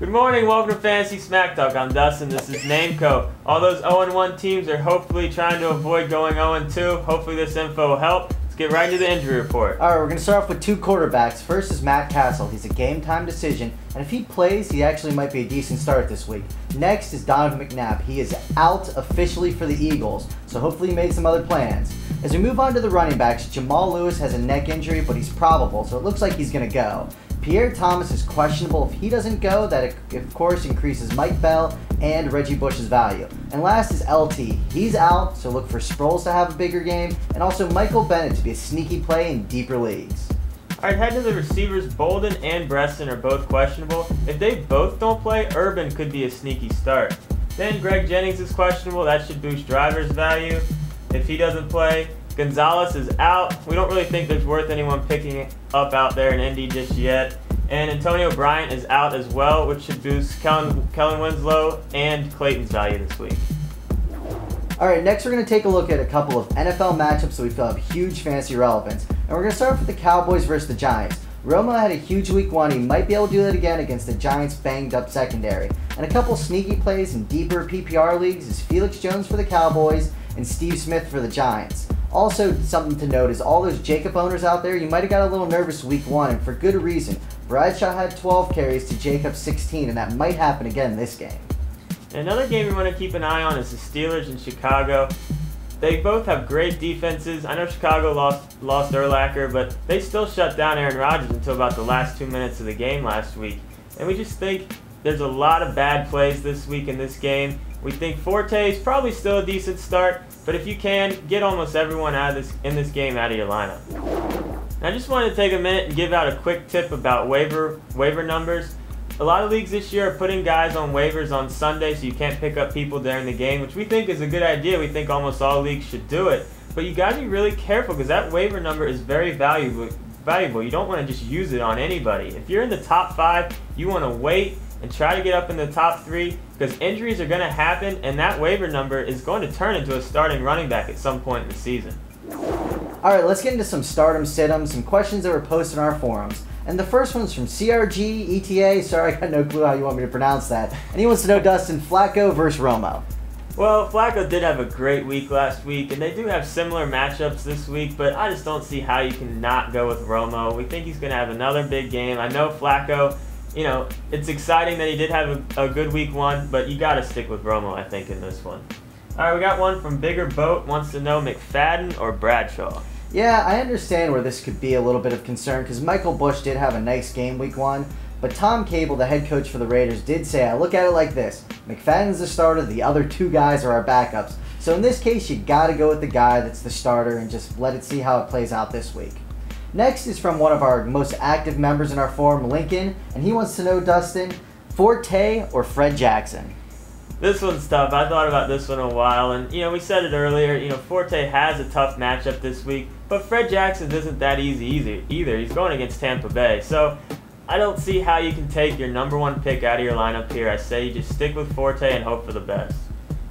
Good morning, welcome to Fantasy Smack Talk. I'm Dustin, this is Nameco. All those 0-1 teams are hopefully trying to avoid going 0-2. Hopefully this info will help. Let's get right into the injury report. All right, we're going to start off with two quarterbacks. First is Matt Castle. He's a game-time decision, and if he plays, he actually might be a decent start this week. Next is Donovan McNabb. He is out officially for the Eagles, so hopefully he made some other plans. As we move on to the running backs, Jamal Lewis has a neck injury, but he's probable, so it looks like he's going to go. Pierre Thomas is questionable. If he doesn't go, that of course increases Mike Bell and Reggie Bush's value. And last is LT. He's out, so look for Sproles to have a bigger game, and also Michael Bennett to be a sneaky play in deeper leagues. Alright, head to the receivers. Bolden and Breston are both questionable. If they both don't play, Urban could be a sneaky start. Then Greg Jennings is questionable. That should boost Driver's value. If he doesn't play, Gonzalez is out. We don't really think there's worth anyone picking up out there in Indy just yet. And Antonio Bryant is out as well, which should boost Kellen Winslow and Clayton's value this week. Alright, next we're going to take a look at a couple of NFL matchups that we feel have huge fantasy relevance. And we're going to start with the Cowboys versus the Giants. Romo had a huge week one. He might be able to do that again against the Giants' banged-up secondary. And a couple sneaky plays in deeper PPR leagues is Felix Jones for the Cowboys and Steve Smith for the Giants. Also, something to note is all those Jacob owners out there, you might have got a little nervous week one, and for good reason. Bradshaw had 12 carries to Jacob's 16, and that might happen again this game. Another game we want to keep an eye on is the Steelers in Chicago. They both have great defenses. I know Chicago lost Urlacher, but they still shut down Aaron Rodgers until about the last 2 minutes of the game last week. And we just think there's a lot of bad plays this week in this game. We think Forte is probably still a decent start, but if you can, get almost everyone in this game out of your lineup. And I just wanted to take a minute and give out a quick tip about waiver numbers. A lot of leagues this year are putting guys on waivers on Sunday so you can't pick up people during the game, which we think is a good idea. We think almost all leagues should do it. But you got to be really careful because that waiver number is very valuable. You don't want to just use it on anybody. If you're in the top 5, you want to wait and try to get up in the top 3 because injuries are going to happen and that waiver number is going to turn into a starting running back at some point in the season. Alright, let's get into some stardom sit-ems, some questions that were posted on our forums. And the first one's from CRG ETA. Sorry, I got no clue how you want me to pronounce that. And he wants to know, Dustin, Flacco versus Romo. Well, Flacco did have a great week last week, and they do have similar matchups this week, but I just don't see how you can not go with Romo. We think he's going to have another big game. I know Flacco, it's exciting that he did have a good week one, but you got to stick with Romo, I think, in this one. All right, we got one from Bigger Boat, wants to know McFadden or Bradshaw. Yeah, I understand where this could be a little bit of concern because Michael Bush did have a nice game week one, but Tom Cable, the head coach for the Raiders, did say, I look at it like this, McFadden's the starter, the other two guys are our backups. So in this case, you got to go with the guy that's the starter and just let it see how it plays out this week. Next is from one of our most active members in our forum, Lincoln, and he wants to know, Dustin, Forte or Fred Jackson? This one's tough. I thought about this one a while, and we said it earlier. Forte has a tough matchup this week, but Fred Jackson isn't that easy either. He's going against Tampa Bay, so I don't see how you can take your number one pick out of your lineup here. I say you just stick with Forte and hope for the best.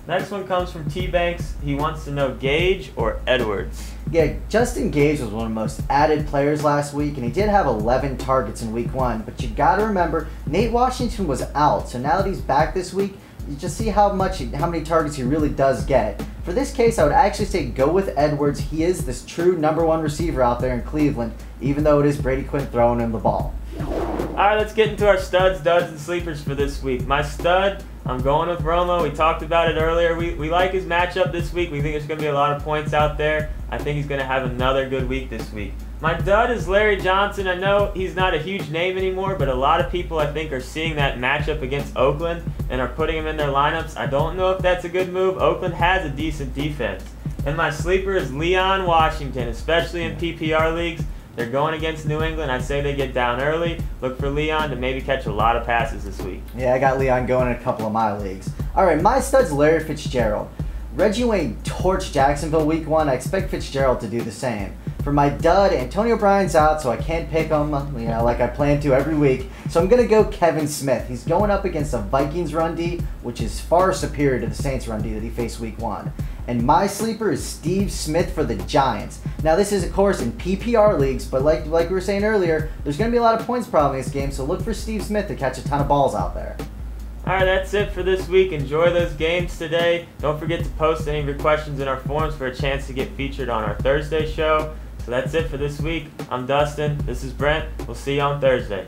Next one comes from T Banks. He wants to know Gage or Edwards. Yeah, Justin Gage was one of the most added players last week, and he did have 11 targets in week one. But you got to remember, Nate Washington was out, so now that he's back this week, you just see how many targets he really does get. For this case, I would actually say go with Edwards. He is this true number one receiver out there in Cleveland, even though it is Brady Quinn throwing him the ball. All right, let's get into our studs, duds, and sleepers for this week. My stud, I'm going with Romo. We talked about it earlier. We like his matchup this week. We think there's going to be a lot of points out there. I think he's going to have another good week this week. My dud is Larry Johnson. I know he's not a huge name anymore, but a lot of people, I think, are seeing that matchup against Oakland and are putting him in their lineups. I don't know if that's a good move. Oakland has a decent defense. And my sleeper is Leon Washington, especially in PPR leagues. They're going against New England. I say they get down early. Look for Leon to maybe catch a lot of passes this week. Yeah, I got Leon going in a couple of my leagues. All right, my stud's Larry Fitzgerald. Reggie Wayne torched Jacksonville week one. I expect Fitzgerald to do the same. For my dud, Antonio Brown's out, so I can't pick him, like I plan to every week. So I'm going to go Kevin Smith. He's going up against the Vikings run D, which is far superior to the Saints run D that he faced week one. And my sleeper is Steve Smith for the Giants. Now this is of course in PPR leagues, but like we were saying earlier, there's going to be a lot of points probably in this game, so look for Steve Smith to catch a ton of balls out there. Alright, that's it for this week. Enjoy those games today. Don't forget to post any of your questions in our forums for a chance to get featured on our Thursday show. So that's it for this week. I'm Dustin. This is Brent. We'll see you on Thursday.